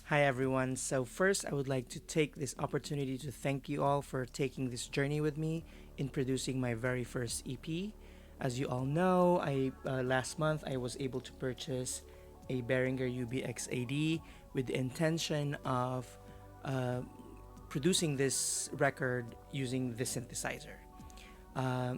Hi everyone. So first I would like to take this opportunity to thank you all for taking this journey with me in producing my very first EP. As you all know, I last month I was able to purchase a Behringer UB-Xa with the intention of uh, producing this record using the synthesizer.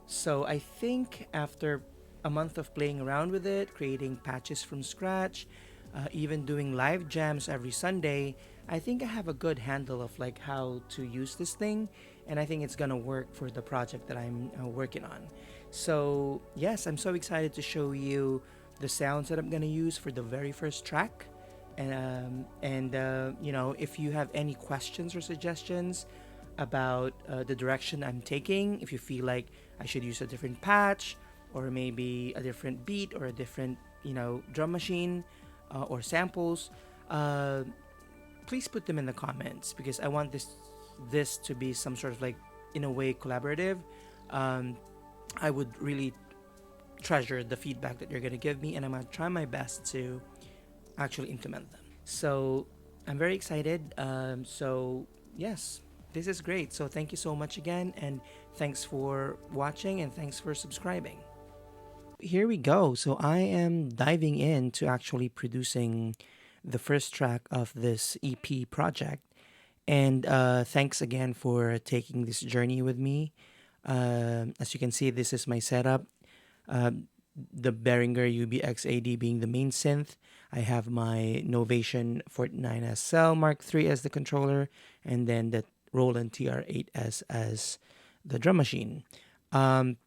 So I think after a month of playing around with it, creating patches from scratch, even doing live jams every Sunday, I think I have a good handle of like how to use this thing, and I think it's gonna work for the project that I'm working on. So yes, I'm so excited to show you the sounds that I'm gonna use for the very first track. If you have any questions or suggestions about the direction I'm taking, if you feel like I should use a different patch or maybe a different beat or a different, drum machine or samples, uh, please put them in the comments because I want this to be some sort of like in a way collaborative. Um, I would really treasure the feedback that you're gonna give me, and I'm gonna try my best to actually implement them. So I'm very excited. So yes, this is great. So thank you so much again, and thanks for watching and thanks for subscribing. Here we go. So I am diving into actually producing the first track of this EP project. And thanks again for taking this journey with me. As you can see, this is my setup. The Behringer UB-Xa being the main synth. I have my Novation 49 SL Mark III as the controller, and then the Roland TR-8s as the drum machine. Um,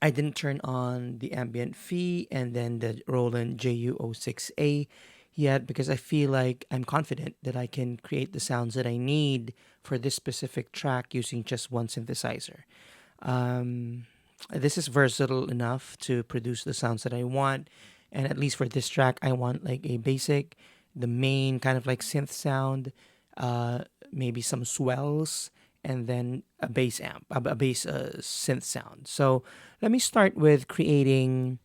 I didn't turn on the ambient fee and then the Roland JU-06A yet because I feel like I'm confident that I can create the sounds that I need for this specific track using just one synthesizer. Um, this is versatile enough to produce the sounds that I want, and at least for this track, I want like a basic, the main kind of like synth sound, maybe some swells, and then a bass amp, a bass synth sound. So let me start with creating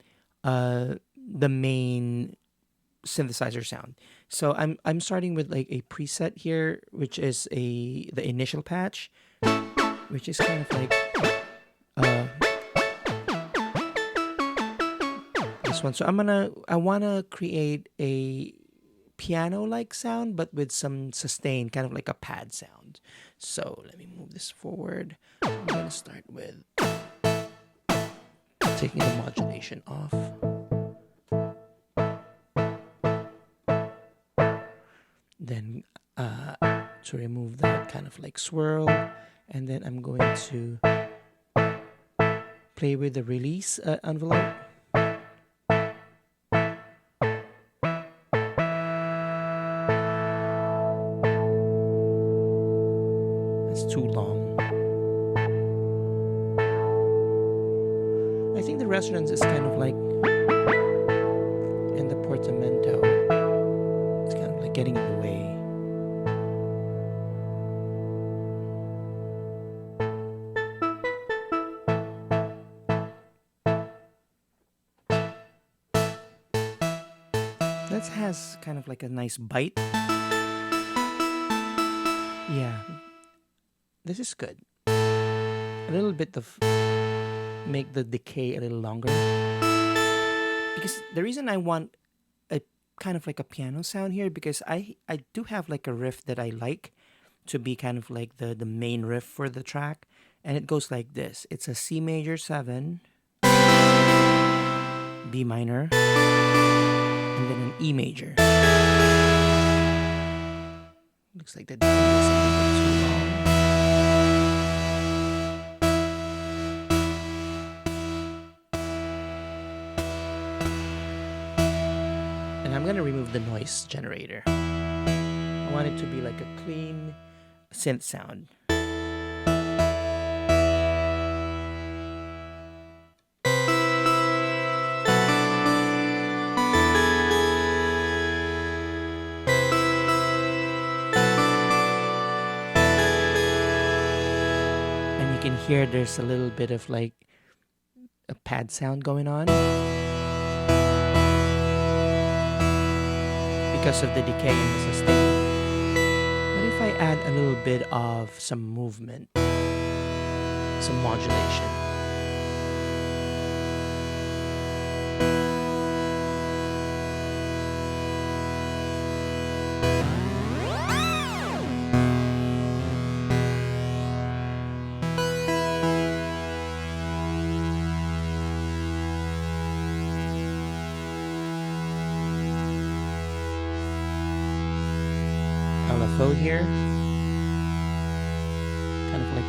the main synthesizer sound. So I'm starting with like a preset here, which is the initial patch, which is kind of like uh, this one. So I wanna create a piano like sound, but with some sustain, kind of like a pad sound. So let me move this forward. I'm gonna start with taking the modulation off. Then to remove that kind of like swirl, and then I'm going to play with the release envelope. That's too long. I think the resonance is kind of like in the portamento. It's kind of like getting in the way. That has kind of like a nice bite. Yeah, this is good. A little bit of make the decay a little longer. Because the reason I want a kind of like a piano sound here, because I do have like a riff that I like to be kind of like the main riff for the track. And it goes like this. It's a C major 7, B minor, and then an E major. Looks like that is too long. And I'm gonna remove the noise generator. I want it to be like a clean synth sound. And you can hear there's a little bit of like a pad sound going on because of the decay and the sustain. add a little bit of some movement, some modulation. LFO here, kind of like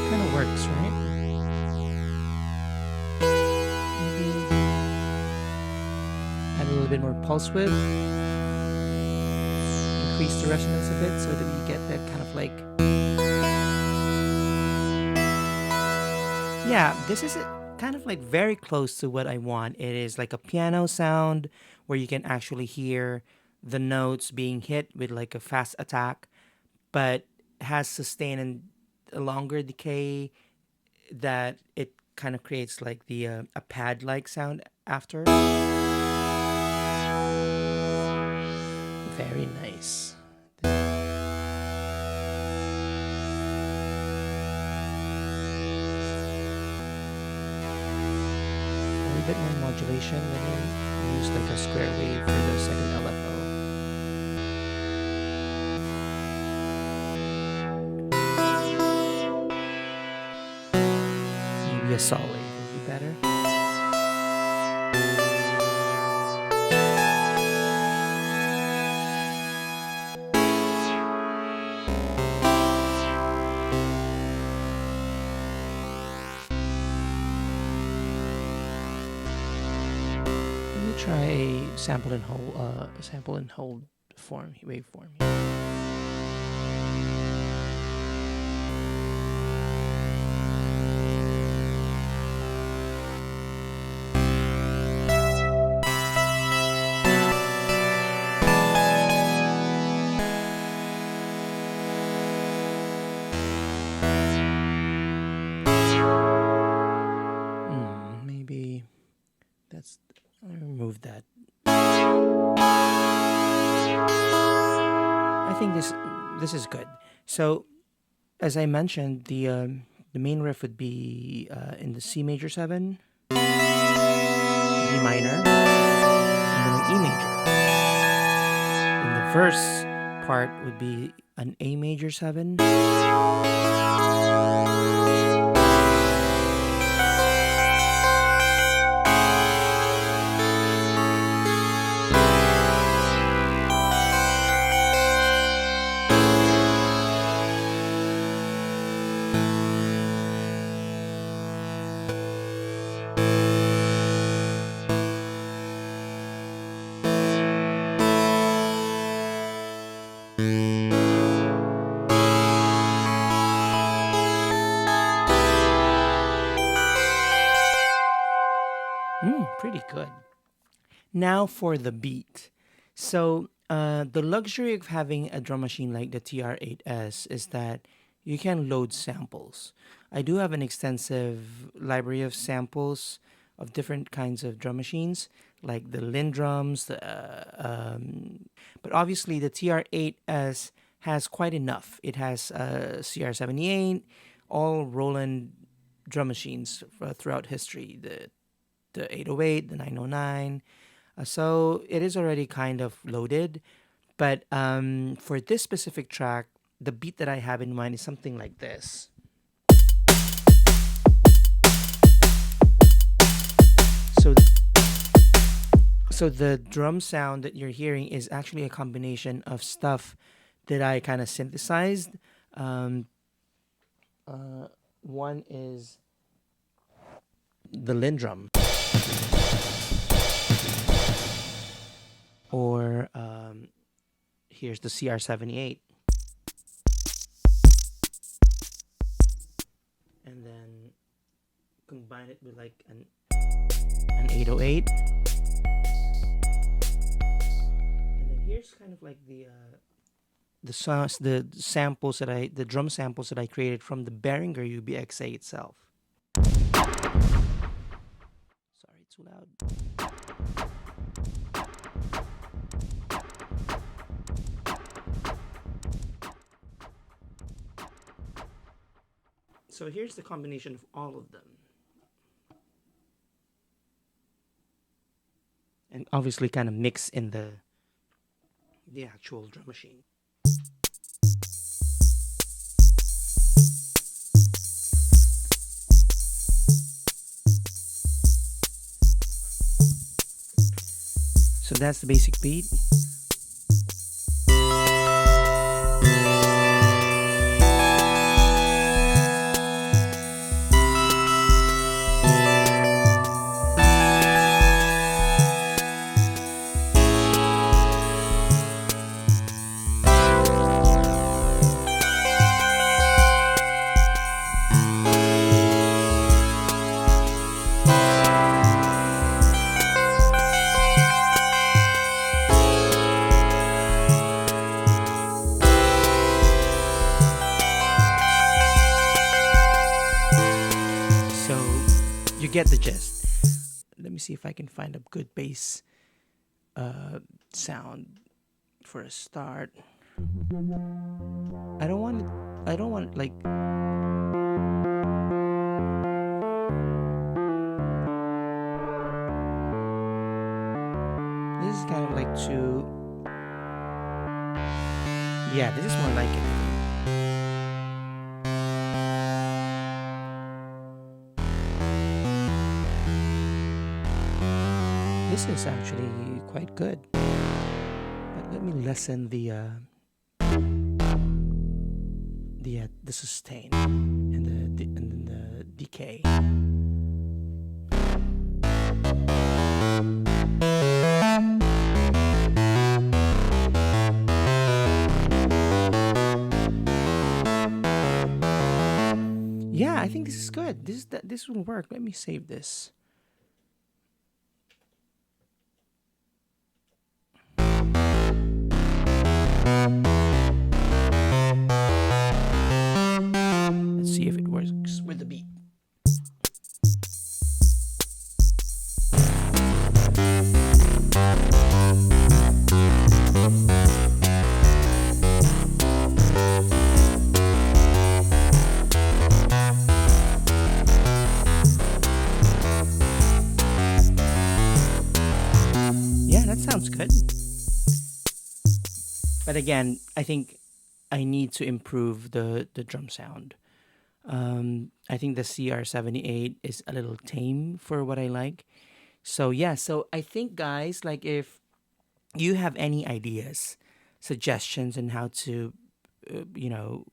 kind of works, right? Maybe add a little bit more pulse width, increase the resonance a bit so that we get that kind of like, yeah, this is it. Kind of like very close to what I want. It is like a piano sound where you can actually hear the notes being hit with like a fast attack, but has sustain and a longer decay that it kind of creates like the a pad like sound after. Very nice. A bit more modulation, then use like a square wave for the second LFO. Maybe a saw wave would be better. Try a sample and hold form, waveform. Maybe that's. I'll remove that. I think this is good. So, as I mentioned, the main riff would be in the C major 7, D minor, and then an E major. And the verse part would be an A major 7. Pretty good. Now for the beat. So the luxury of having a drum machine like the TR-8s is that you can load samples. I do have an extensive library of samples of different kinds of drum machines, like the Linn drums, but obviously the TR-8s has quite enough. It has CR78, all Roland drum machines throughout history, the 808, the 909. So it is already kind of loaded. But for this specific track, the beat that I have in mind is something like this. So the drum sound that you're hearing is actually a combination of stuff that I kind of synthesized. One is the Linn drum. Or here's the CR78. And then combine it with like an 808. And then here's kind of like the drum samples that I created from the Behringer UB-Xa itself. Sorry, it's too loud. So here's the combination of all of them. And obviously kind of mix in the actual drum machine. So that's the basic beat. So you get the gist. Let me see if I can find a good bass sound for a start. I don't want it. I don't want like. This is kind of like too. Yeah, this is more like it. This is actually quite good. But let me lessen the sustain and the decay. Yeah, I think this is good. This will work. Let me save this. Let's see if it works with the beat. Yeah, that sounds good. But again, I think I need to improve the drum sound. I think the CR-78 is a little tame for what I like. So yeah, so I think guys, like if you have any ideas, suggestions on how to, you know,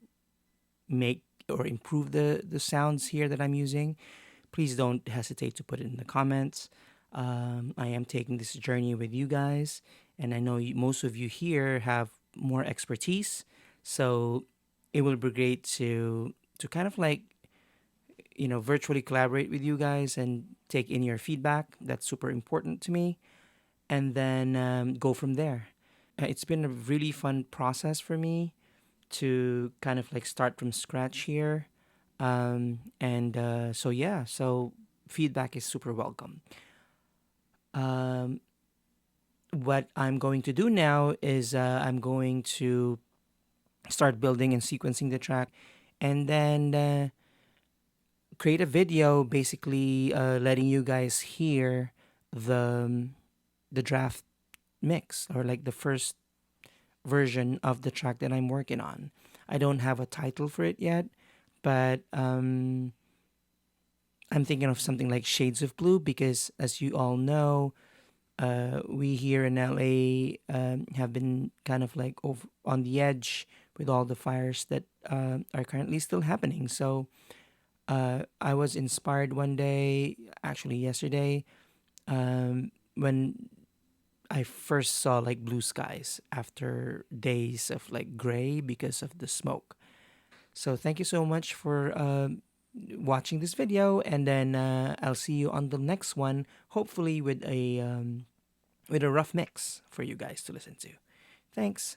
make or improve the sounds here that I'm using, please don't hesitate to put it in the comments. I am taking this journey with you guys, and I know most of you here have more expertise, so it will be great to kind of like virtually collaborate with you guys and take in your feedback. That's super important to me, and then go from there. It's been a really fun process for me to kind of like start from scratch here. And so, yeah, so feedback is super welcome. What I'm going to do now is I'm going to start building and sequencing the track, and then create a video basically letting you guys hear the draft mix, or like the first version of the track that I'm working on. I don't have a title for it yet, but I'm thinking of something like Shades of Blue, because as you all know, we here in LA have been kind of like on the edge with all the fires that are currently still happening. So I was inspired one day, actually yesterday, when I first saw like blue skies after days of like gray because of the smoke. So thank you so much for watching this video, and then I'll see you on the next one, hopefully with a rough mix for you guys to listen to. Thanks.